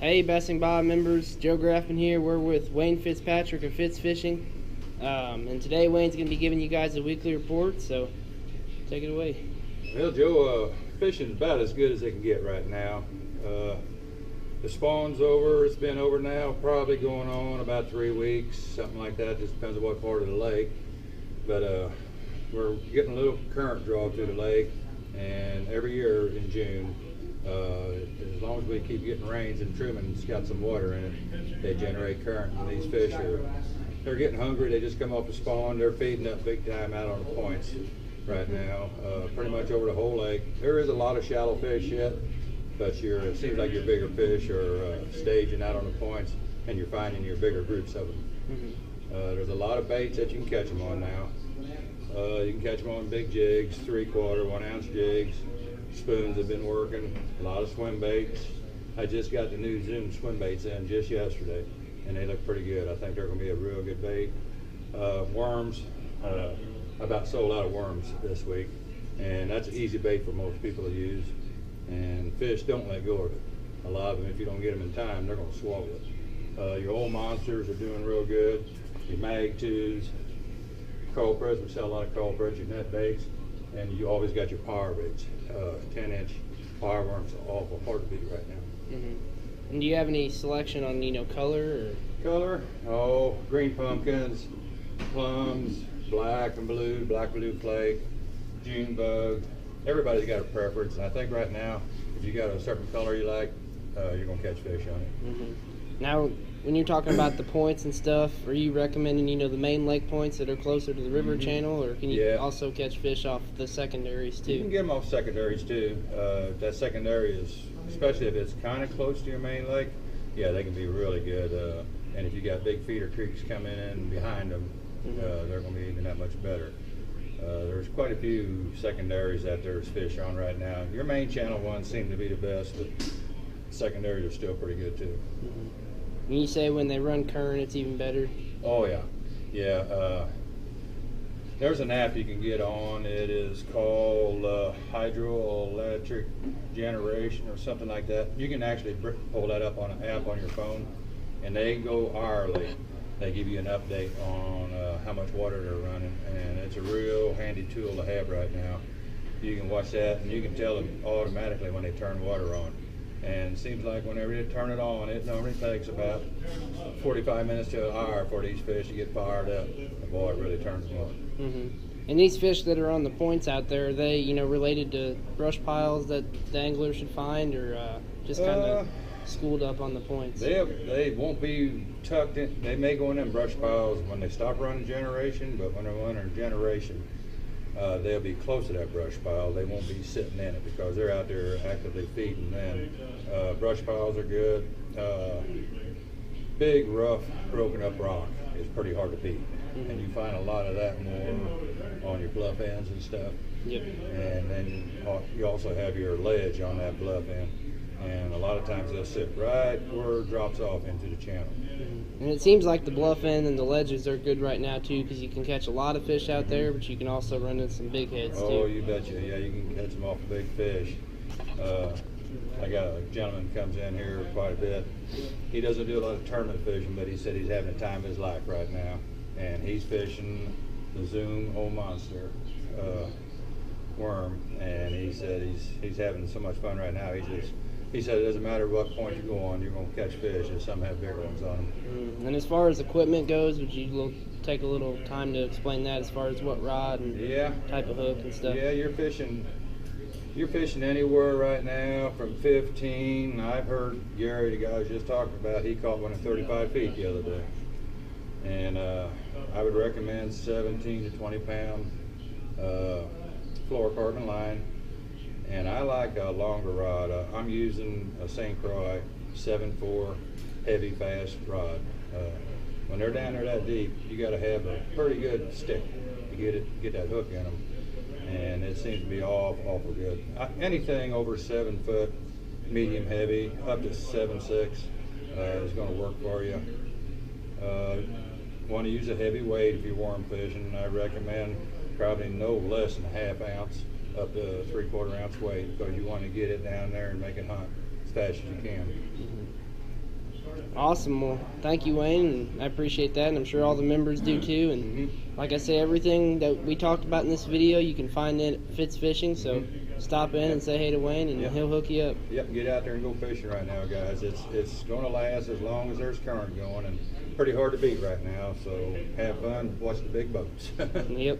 Hey, Besting Bob members, Joe Graffin here. We're with Wayne Fitzpatrick of Fitz Fishing. And today Wayne's going to be giving you guys a weekly report, so take it away. Well, Joe, fishing's about as good as it can get right now. The spawn's over. It's been over now, probably going on about 3 weeks, something like that. Just depends on what part of the lake. But we're getting a little current draw through the lake, and every year in June, as long as we keep getting rains and Truman's got some water in it, they generate current, and these fish they're getting hungry. They just come off the spawn. They're feeding up big time out on the points right now, pretty much over the whole lake. There is a lot of shallow fish yet, but it seems like your bigger fish are staging out on the points, and you're finding your bigger groups of them. There's a lot of baits that you can catch them on now. You can catch them on big jigs, 3/4, 1 ounce jigs. Spoons have been working, a lot of swim baits. I just got the new Zoom swim baits in just yesterday, and they look pretty good. I think they're going to be a real good bait. Worms, I about sold out of worms this week, and that's an easy bait for most people to use. And fish don't let go of it. A lot of them, if you don't get them in time, they're going to swallow it. Your old monsters are doing real good. Your mag 2s, culprits, we sell a lot of culprits, your net baits, and you always got your power baits. 10-inch power worms are awful hard to beat right now. And do you have any selection on, color? Color? Oh, green pumpkins, plums, black and blue, black blue flake, June bug. Everybody's got a preference, and I think right now, if you got a certain color you like, you're gonna catch fish on it. Now, when you're talking about the points and stuff, are you recommending, the main lake points that are closer to the river channel, or can you also catch fish off the secondaries too? You can get them off secondaries too. That secondary is, especially if it's kind of close to your main lake, yeah, they can be really good. And if you got big feeder creeks coming in behind them, they're going to be even that much better. There's quite a few secondaries that there's fish on right now. Your main channel ones seem to be the best, but secondaries are still pretty good too. And you say when they run current, it's even better? Oh yeah, yeah. There's an app you can get on. It is called Hydroelectric Generation or something like that. You can actually pull that up on an app on your phone, and they go hourly. They give you an update on how much water they're running, and it's a real handy tool to have right now. You can watch that, and you can tell them automatically when they turn water on. And it seems like whenever you turn it on, it normally takes about 45 minutes to an hour for these fish to get fired up. And boy, it really turns them on. And these fish that are on the points out there, are they, related to brush piles that the angler should find, or just kind of schooled up on the points? They won't be tucked in. They may go in them brush piles when they stop running generation, but when they're running generation, they'll be close to that brush pile. They won't be sitting in it because they're out there actively feeding them. Brush piles are good. Big, rough, broken up rock is pretty hard to beat. And you find a lot of that more on your bluff ends and stuff. And then you also have your ledge on that bluff end. And a lot of times they'll sit right where it drops off into the channel. And it seems like the bluff end and the ledges are good right now too, because you can catch a lot of fish out there, but you can also run into some big heads too. Oh, you betcha. Yeah, you can catch them off a big fish. I got a gentleman who comes in here quite a bit. He doesn't do a lot of tournament fishing, but he said he's having the time of his life right now. And he's fishing the Zoom Old Monster worm, and he said he's having so much fun right now. He said it doesn't matter what point you go on, you're going to catch fish, and some have bigger ones on them. And as far as equipment goes, would you take a little time to explain that as far as what rod and type of hook and stuff? Yeah, you're fishing anywhere right now from 15. I've heard Gary, the guy I was just talking about, he caught one at 35 feet the other day. And I would recommend 17 to 20 pound fluorocarbon line. And I like a longer rod. I'm using a St. Croix 7.4 heavy fast rod. When they're down there that deep, you got to have a pretty good stick to get that hook in them. And it seems to be awful good. Anything over 7 foot, medium heavy, up to 7.6 is going to work for you. Want to use a heavy weight if you're worm fishing. I recommend probably no less than a ½ ounce up to a 3/4 ounce weight, because you want to get it down there and make it hunt as fast as you can. Awesome. Well, thank you, Wayne, and I appreciate that, and I'm sure all the members do too. And like I say, everything that we talked about in this video, you can find it at Fitz Fishing. So stop in and say hey to Wayne, and he'll hook you up. Yep, get out there and go fishing right now, guys. It's going to last as long as there's current going, and pretty hard to beat right now. So have fun, watch the big boats. Yep.